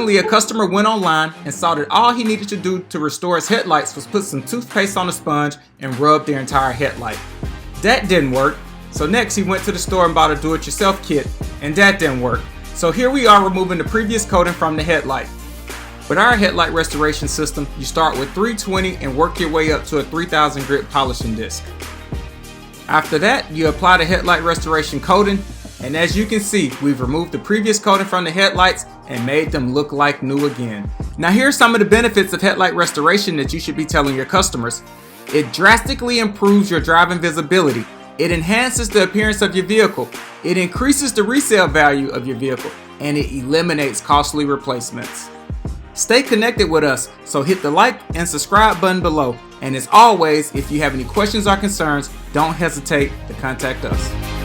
Recently, a customer went online and saw that all he needed to do to restore his headlights was put some toothpaste on a sponge and rub their entire headlight. That didn't work, so next he went to the store and bought a do-it-yourself kit, and that didn't work. So here we are removing the previous coating from the headlight. With our headlight restoration system, you start with 320 and work your way up to a 3000 grit polishing disc. After that, you apply the headlight restoration coating, and as you can see, we've removed the previous coating from the headlights and made them look like new again. Now here's some of the benefits of headlight restoration that you should be telling your customers. It drastically improves your driving visibility. It enhances the appearance of your vehicle. It increases the resale value of your vehicle, and it eliminates costly replacements. Stay connected with us, so hit the like and subscribe button below. And as always, if you have any questions or concerns, don't hesitate to contact us.